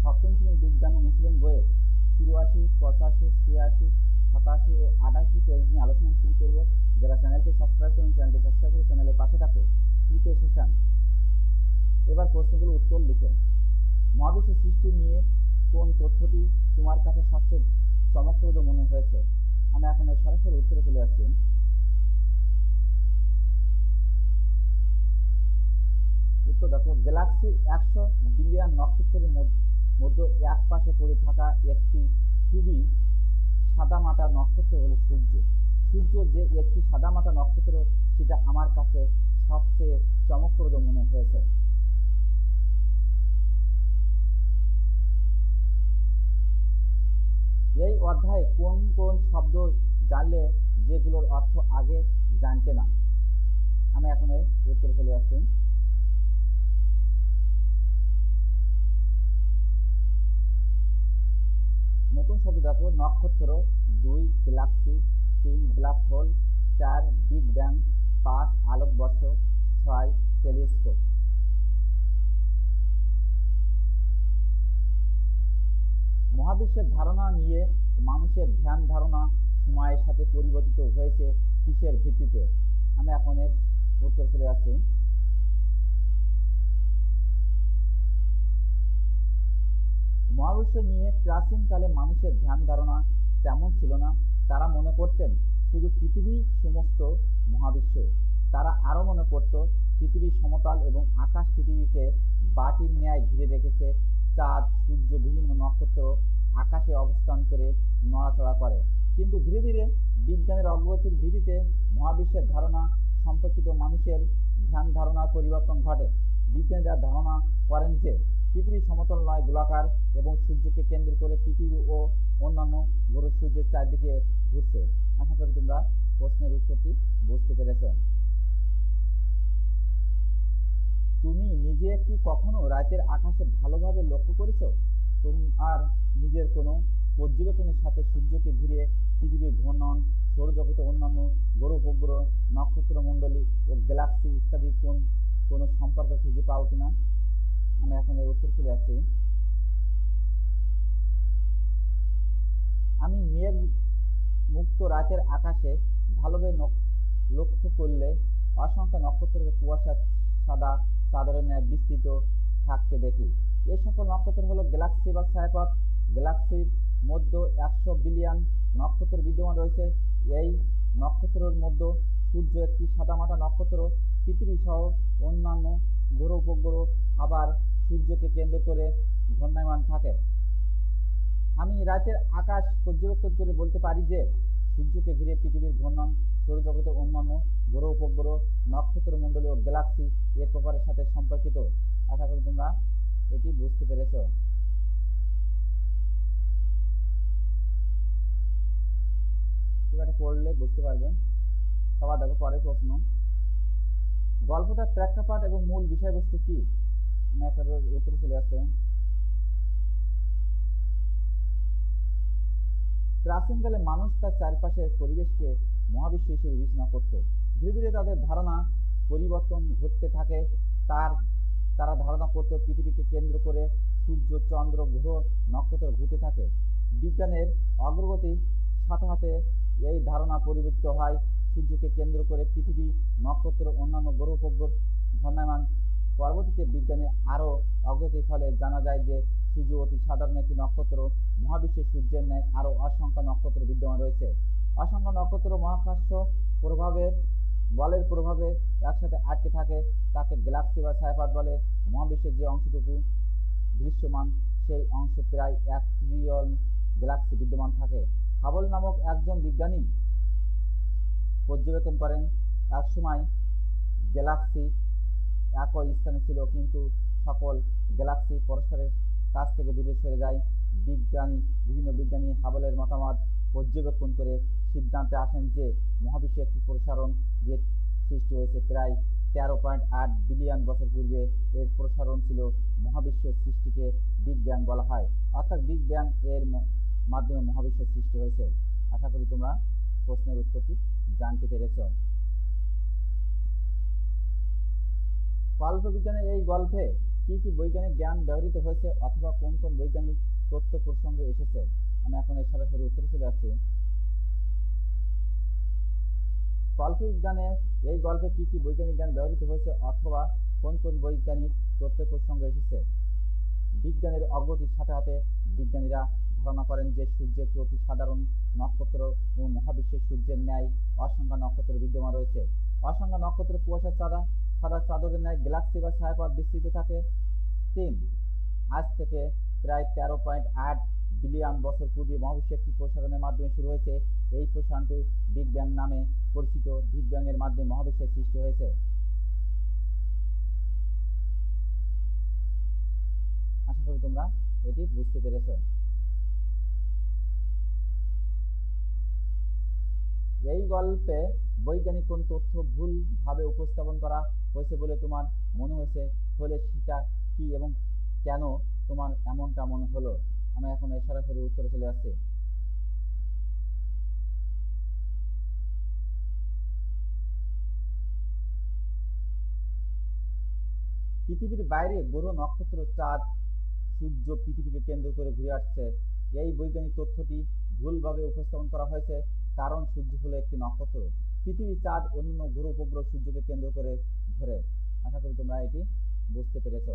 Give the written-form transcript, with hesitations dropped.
সপ্তম শ্রেণীর বিজ্ঞান অনুশীলন বইয়ের 84, 85, 86, 87 ও 88 পেজ নিয়ে আলোচনা শুরু করব। যারা চ্যানেলটি সাবস্ক্রাইব করেন চ্যানেলটি সাবস্ক্রাইব করে চ্যানেলের পাশে থাকো। তৃতীয় সেশন। এবার প্রশ্নগুলো উত্তর লিখো। মহাবিশ্ব সৃষ্টি নিয়ে কোন তথ্যটি তোমার কাছে সবচেয়ে চমকপ্রদ মনে হয়েছে? আমি এখন এর সরাসরি উত্তরে চলে আসছি। উত্তর দেখো, গ্যালাক্সির 100 বিলিয়ন নক্ষত্রের মধ্যে এক পাশে পড়ে থাকা একটি খুবই সাদামাটা নক্ষত্র হলো সূর্য। সূর্য যে একটি সাদামাটা নক্ষত্র, সেটা আমার কাছে সবচেয়ে চমকপ্রদ মনে হয়েছে। এই অধ্যায়ে কোন কোন শব্দ জানলে যেগুলোর অর্থ আগে জানতে না? আমি এখন এর উত্তরে চলে আসছি। নতুন শব্দ দেখো, নক্ষত্র, 2 Galaxy, 3 black hole, 4 big bang, 5 আলোকবর্ষ, 6 টেলিস্কোপ। মহাবিশ্বের ধারণা নিয়ে মানুষের ধ্যান ধারণা সময়ের সাথে পরিবর্তিত হয়েছে কিসের ভিত্তিতে? আমি এখন এর উত্তর চলে আসছি। মহাবিশ্ব নিয়ে প্রাচীনকালে মানুষের ধ্যান ধারণা তেমন ছিল না। তারা মনে করতেন শুধু পৃথিবী সমস্ত মহাবিশ্ব। তারা আরও মনে করত পৃথিবী সমতল এবং আকাশ পৃথিবীকে বাটির ন্যায় ঘিরে রেখেছে। চাঁদ, সূর্য, বিভিন্ন নক্ষত্র আকাশে অবস্থান করে নড়াচড়া করে। কিন্তু ধীরে ধীরে বিজ্ঞানের অগ্রগতির ভিত্তিতে মহাবিশ্বের ধারণা সম্পর্কিত মানুষের ধ্যান ধারণার পরিবর্তন ঘটে। বিজ্ঞানীরা ধারণা করেন যে পৃথিবী সমতল নয়, গোলাকার এবং সূর্যকে কেন্দ্র করে পৃথিবী ও অন্যান্য গ্রহ সূর্যের চারদিকে ঘুরছে। আশা করি তোমরা প্রশ্নের উত্তরটি বুঝতে পেরেছ। তুমি নিজে কি কখনো রাতের আকাশে ভালোভাবে লক্ষ্য করেছো? তোমার নিজের কোনো পর্যবেক্ষণের সাথে সূর্যকে ঘিরে পৃথিবীর ঘূর্ণন, সৌরজগতের অন্যান্য গ্রহ উপগ্রহ, নক্ষত্রমণ্ডলী ও গ্যালাক্সি ইত্যাদি কোনো সম্পর্ক খুঁজে পাও কিনা? আমি এখন এর উত্তর চলে আসছি। আমি মেঘ মুক্ত রাতের আকাশে ভালোভাবে লক্ষ্য করলে অসংখ্য নক্ষত্রকে কুয়াশার সাদা চাদরের ন্যায় বিস্তৃত থাকতে দেখি। এই সকল নক্ষত্র হলো গ্যালাক্সি বা ছায়াপথ। গ্যালাক্সির মধ্যে 100 বিলিয়ন নক্ষত্র বিদ্যমান রয়েছে। এই নক্ষত্রের মধ্যে সূর্য একটি সাদামাটা নক্ষত্র। পৃথিবী সহ অন্যান্য গ্রহ উপগ্রহ আবার সূর্যকে কেন্দ্র করে ঘূর্ণায়মান থাকে। আমি রাতের আকাশ পর্যবেক্ষণ করে বলতে পারি যে সূর্যকে ঘিরে পৃথিবীর ঘূর্ণন, সৌরজগতের অন্যান্য গ্রহ উপগ্রহ, নক্ষত্রমণ্ডলী ও গ্যালাক্সি এক অপরের সাথে সম্পর্কিত। আশা করি তোমরা এটি বুঝতে পেরেছ। তোমরা এটা পড়লে বুঝতে পারবে। সবার দেখো পরের প্রশ্ন, গল্পটার প্রেক্ষাপট এবং মূল বিষয়বস্তু কি? আমি একটা উত্তর চলে আসছে। প্রাচীনকালে মানুষ তার চারপাশের পরিবেশকে মহাবিশ্ব হিসেবে বিবেচনা করত। ধীরে ধীরে তাদের ধারণা পরিবর্তন ঘটতে থাকে। তারা ধারণা করত পৃথিবীকে কেন্দ্র করে সূর্য, চন্দ্র, গ্রহ, নক্ষত্র ঘুরতে থাকে। বিজ্ঞানের অগ্রগতির সাথে সাথে এই ধারণা পরিবর্তিত হয়। সূর্যকে কেন্দ্র করে পৃথিবী, নক্ষত্র, অন্যান্য গ্রহ উপগ্রহ ঘূর্ণায়মান। পরবর্তীতে বিজ্ঞানের আরও অগ্রগতির ফলে জানা যায় যে সূর্য অতি সাধারণ একটি নক্ষত্র। মহাবিশ্বে সূর্যের ন্যায় আরও অসংখ্য নক্ষত্র বিদ্যমান রয়েছে। অসংখ্য নক্ষত্র মহাকাশ বলের প্রভাবে একসাথে আটকে থাকে, তাকে গ্যালাক্সি বা ছায়াপথ বলে। মহাবিশ্বের যে অংশটুকু দৃশ্যমান, সেই অংশ প্রায় 1 ট্রিলিয়ন গ্যালাক্সি বিদ্যমান থাকে। হাবল নামক একজন বিজ্ঞানী পর্যবেক্ষণ করেন একসময় গ্যালাক্সি একই স্থানে ছিল, কিন্তু সকল গ্যালাক্সি পরস্পরের কাছ থেকে দূরে সরে যায়। বিভিন্ন বিজ্ঞানী হাবলের মতামত পর্যবেক্ষণ করে সিদ্ধান্তে আসেন যে মহাবিশ্বে একটি প্রসারণ যে সৃষ্টি হয়েছে প্রায় 13.8 বিলিয়ন বছর পূর্বে। এর প্রসারণ ছিল মহাবিশ্ব সৃষ্টিকে বিগ ব্যাং বলা হয়। অর্থাৎ বিগ ব্যাং এর মাধ্যমে মহাবিশ্বের সৃষ্টি হয়েছে। আশা করি তোমরা প্রশ্নের উত্তরটি জানতে পেরেছ। কল্পবিজ্ঞানের এই গল্পে কি কি বৈজ্ঞানিক জ্ঞান ব্যবহৃত হয়েছে অথবা কোন কোন বৈজ্ঞানিক তথ্য প্রসঙ্গে এসেছে? আমি এখন এই সরাসরি উত্তরে চলে আসছি। কল্পবিজ্ঞানে এই গল্পে কি কি বৈজ্ঞানিক জ্ঞান ব্যবহৃত হয়েছে অথবা কোন কোন বৈজ্ঞানিক তথ্যের প্রসঙ্গে এসেছে? বিজ্ঞানের অগ্রগতির সাথে সাথে বিজ্ঞানীরা ধারণা করেন যে সূর্য একটি অতি সাধারণ নক্ষত্র এবং মহাবিশ্বে সূর্যের ন্যায় অসংখ্য নক্ষত্র বিদ্যমান রয়েছে। অসংখ্য নক্ষত্র কুয়াশার সাদা চাদরের ন্যায় গ্যালাক্সি বা ছায়াপথ বিস্তৃত থাকে। 3. আজ থেকে প্রায় 13.8 বিলিয়ন বছর পূর্বে মহাবিশ্বে একটি প্রসারণের মাধ্যমে শুরু হয়েছে। এই প্রসারণটি বিগ ব্যাং নামে পরিচিত। বিগ ব্যাং এর মাধ্যমে মহাবিশ্বের সৃষ্টি হয়েছে। আশা করি তোমরা এটি বুঝতে পেরেছ। এই গল্পে বৈজ্ঞানিক কোন তথ্য ভুল ভাবে উপস্থাপন করা হয়েছে বলে তোমার মনে হয়েছে, হলে সেটা কি এবং কেন তোমার এমনটা মনে হলো? আমি এখন এই সরাসরি উত্তরে চলে আসছি। পৃথিবীর বাইরে গ্রহ, নক্ষত্র, চাঁদ, সূর্য পৃথিবীকে কেন্দ্র করে ঘুরে আসছে। এই বৈজ্ঞানিক তথ্যটি ভুলভাবে উপস্থাপন করা হয়েছে, কারণ সূর্য হলো একটি নক্ষত্র। পৃথিবী, চাঁদ, অন্যান্য গ্রহ উপগ্রহ সূর্যকে কেন্দ্র করে ঘোরে। আশা করি তোমরা এটি বুঝতে পেরেছ।